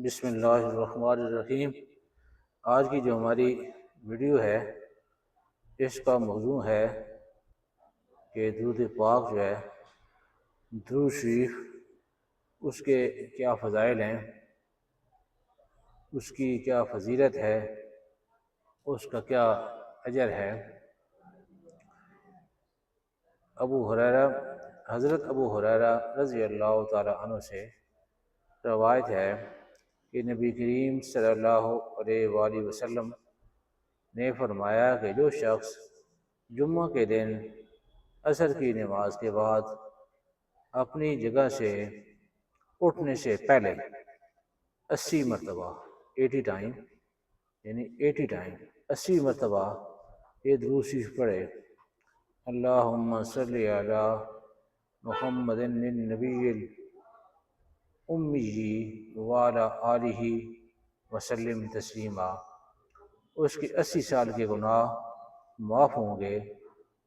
بسم اللہ الرحمن الرحیم۔ آج کی جو ہماری ویڈیو ہے اس کا موضوع ہے کہ درود پاک جو ہے، درود شریف، اس کے کیا فضائل ہیں، اس کی کیا فضیلت ہے، اس کا کیا اجر ہے۔ حضرت ابو ہریرہ رضی اللہ تعالی عنہ سے روایت ہے کہ نبی کریم صلی اللہ علیہ وآلہ وسلم نے فرمایا کہ جو شخص جمعہ کے دن عصر کی نماز کے بعد اپنی جگہ سے اٹھنے سے پہلے 80 مرتبہ 80 ٹائم 80 مرتبہ یہ درود شریف پڑھے، اللہم صلی علی محمد النبی امی وعلی آلہ وسلم تسلیما، اس کے 80 سال کے گناہ معاف ہوں گے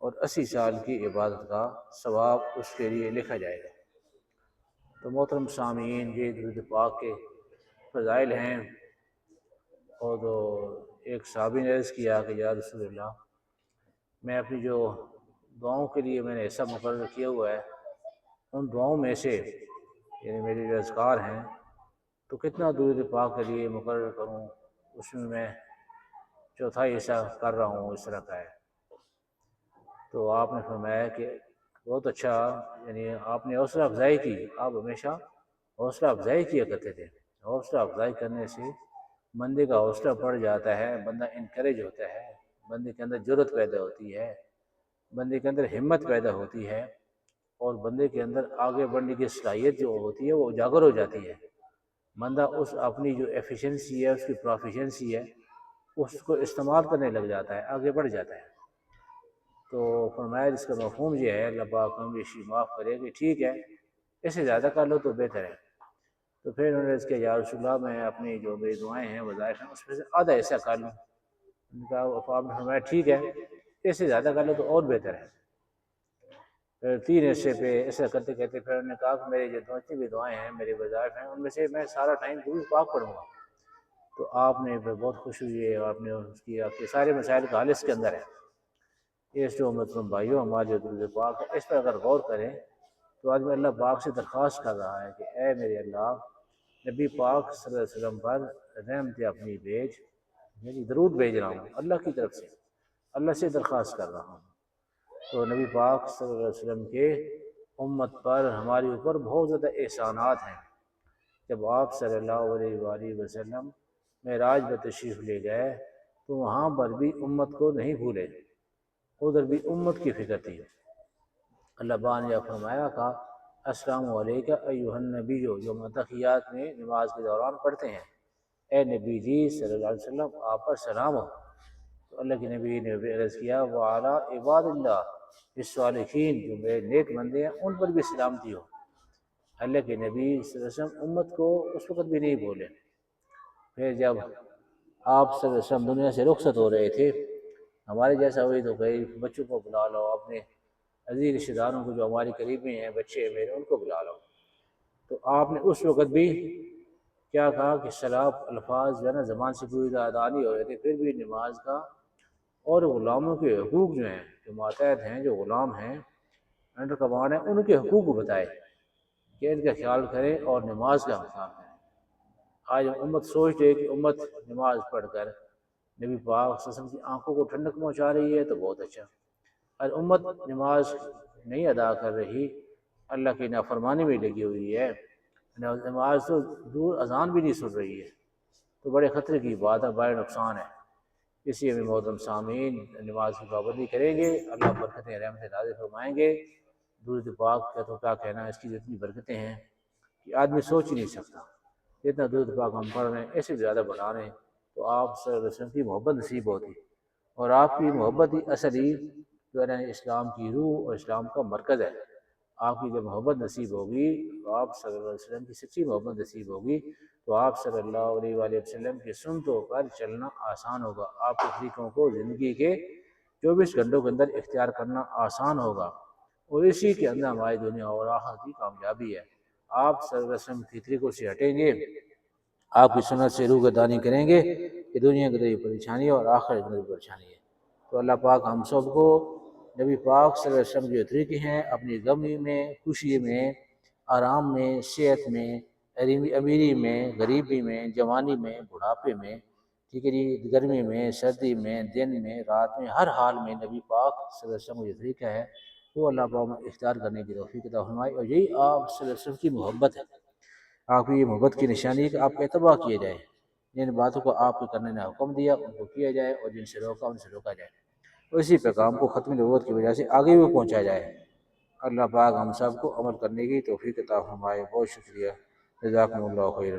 اور 80 سال کی عبادت کا ثواب اس کے لیے لکھا جائے گا۔ تو محترم سامعین، یہ درود پاک کے فضائل ہیں۔ اور تو ایک صحابی نے عرض کیا کہ یا رسول اللہ، میں اپنی جو دعاؤں کے لیے میں نے ایسا مقرر کیا ہوا ہے، ان دعاؤں میں سے یعنی میری جو اذکار ہیں تو کتنا درود پاک کے لیے مقرر کروں، اس میں چوتھائی حصہ کر رہا ہوں، اس طرح کا ہے۔ تو آپ نے فرمایا کہ بہت اچھا، یعنی آپ نے حوصلہ افزائی کی۔ آپ ہمیشہ حوصلہ افزائی کیا کرتے تھے۔ حوصلہ افزائی کرنے سے بندے کا حوصلہ بڑھ جاتا ہے، بندہ انکریج ہوتا ہے، بندے کے اندر جرأت پیدا ہوتی ہے، بندے کے اندر ہمت پیدا ہوتی ہے، اور بندے کے اندر آگے بڑھنے کی صلاحیت جو ہوتی ہے وہ اجاگر ہو جاتی ہے۔ بندہ اس اپنی جو ایفیشنسی ہے، اس کی پروفیشنسی ہے، اس کو استعمال کرنے لگ جاتا ہے، آگے بڑھ جاتا ہے۔ تو فرمایا جس کا مفہوم یہ ہے، اللہ پاک ہم بیشی معاف کرے کہ ٹھیک ہے، اس سے زیادہ کر لو تو بہتر ہے۔ تو پھر انہوں نے اس کے یا رسول اللہ، میں اپنی جو میری دعائیں ہیں وظائف ہیں اس میں سے آدھا حصہ کر لوں۔ ان کا آپ نے فرمایا ٹھیک ہے، اس سے زیادہ کر لو تو اور بہتر ہے۔ پھر 3 حصے پہ ایسا کرتے کرتے پھر انہوں نے کہا کہ میری جو جتنی بھی دعائیں ہیں، میری وظائف ہیں، ان میں سے میں سارا ٹائم درود پاک پڑھوں گا۔ تو آپ نے پھر بہت خوش ہوئی ہے، آپ نے اس کی آپ کے سارے مسائل کا حل اس کے اندر ہے۔ اس جو مطلب بھائیوں، ہمارا جو درود پاک ہے، اس پر اگر غور کریں تو آدمی اللہ پاک سے درخواست کر رہا ہے کہ اے میرے اللہ، نبی پاک صلی اللہ علیہ وسلم پر رحمت اپنی بھیج، یعنی درود بھیج رہا ہوں اللہ کی طرف سے، اللہ سے درخواست کر رہا ہوں۔ تو نبی پاک صلی اللہ علیہ وسلم کے امت پر ہمارے اوپر بہت زیادہ احسانات ہیں۔ جب آپ صلی اللہ علیہ وآلہ وسلم معراج میں تشریف لے گئے تو وہاں پر بھی امت کو نہیں بھولے، ادھر بھی امت کی فکر تھی۔ اللہ پاک نے فرمایا تھا السلام علیکم ایھا النبی، جو متقیات میں نماز کے دوران پڑھتے ہیں، اے نبی جی صلی اللہ علیہ وسلم، آپ پر سلام ہو۔ تو اللہ کے نبی نے عرض کیا وعلی عباد اللہ الصالحین، جو میرے نیک بندے ہیں ان پر بھی سلامتی ہو۔ اللہ کے نبی صلی اللہ علیہ وسلم امت کو اس وقت بھی نہیں بولے۔ پھر جب آپ صلی اللہ علیہ وسلم دنیا سے رخصت ہو رہے تھے، ہمارے جیسا ہوئی تو کئی بچوں کو بلا لو، اپنے عزیز رشتہ داروں کو جو ہمارے قریبی ہیں، بچے میرے، ان کو بلا لو۔ تو آپ نے اس وقت بھی کیا کہا کہ سلاف الفاظ جو ہے نا زبان سے پوری ادا نہیں ہو رہے تھے، پھر بھی نماز کا اور غلاموں کے حقوق جو ہیں، جو ماتحت ہیں، جو غلام ہیں، انڈر کمانڈ ہیں، ان کے حقوق کو بتائے کہ ان کا خیال کریں اور نماز کا احترام کریں۔ آج امت سوچتے کہ امت نماز پڑھ کر نبی پاک صلی اللہ علیہ وسلم کی آنکھوں کو ٹھنڈک پہنچا رہی ہے تو بہت اچھا۔ اور امت نماز نہیں ادا کر رہی، اللہ کی نافرمانی میں لگی ہوئی ہے، نماز تو دور اذان بھی نہیں سن رہی ہے، تو بڑے خطرے کی بات ہے، بڑے نقصان ہے۔ اس لیے ہمیں محترم سامعین نماز کی پابندی کریں گے، اللہ برکتیں رحمتیں نازل فرمائیں گے۔ درود پاک کا تو کیا کہنا ہے، اس کی جتنی برکتیں ہیں کہ آدمی سوچ ہی نہیں سکتا۔ جتنا درود پاک ہم پڑھ رہے ہیں، اس سے زیادہ بڑھا رہے ہیں تو آپ صلی اللہ علیہ وسلم کی محبت نصیب ہوتی، اور آپ کی محبت ہی اصلی جو ہے نا اسلام کی روح اور اسلام کا مرکز ہے۔ آپ کی جب محبت نصیب ہوگی تو آپ صلی اللہ علیہ وسلم کی سچی محبت نصیب ہوگی تو آپ صلی اللہ علیہ وآلہ وسلم کی سنتوں پر چلنا آسان ہوگا، آپ کے طریقوں کو زندگی کے 24 گھنٹوں کے اندر اختیار کرنا آسان ہوگا، اور اسی کے اندر ہماری دنیا اور آخرت کی کامیابی ہے۔ آپ صلی اللہ علیہ وسلم کے طریقوں سے ہٹیں گے، آپ کی سنت سے روح گردانی کریں گے کہ دنیا کی بھی پریشانی ہے اور آخرت میں بھی پریشانی ہے۔ تو اللہ پاک ہم سب کو نبی پاک صلی اللہ علیہ وسلم جو طریقے ہیں اپنی غمی میں، خوشی میں، آرام میں، صحت میں، امیری میں، غریبی میں، جوانی میں، بڑھاپے میں، ٹھیک ہے جی، گرمی میں، سردی میں، دن میں، رات میں، ہر حال میں نبی پاک صلی اللہ علیہ وسلم کا جو طریقہ ہے وہ اللہ پاک میں اختیار کرنے کی توفیق عطا فرمائے، اور یہی آپ صلی اللہ علیہ وسلم کی محبت ہے۔ آپ کی یہ محبت کی نشانی ہے کہ آپ کا اتباع کیا جائے، جن باتوں کو آپ کو کرنے نے حکم دیا ان کو کیا جائے، اور جن سے روکا ان سے روکا جائے، اور اسی پیغام کو ختم نبوت کی وجہ سے آگے بھی پہنچایا جائے۔ اللہ پاک ہم سب کو عمل کرنے کی توفیق عطا فرمائے۔ بہت شکریہ، جزاکم اللہ خیرا۔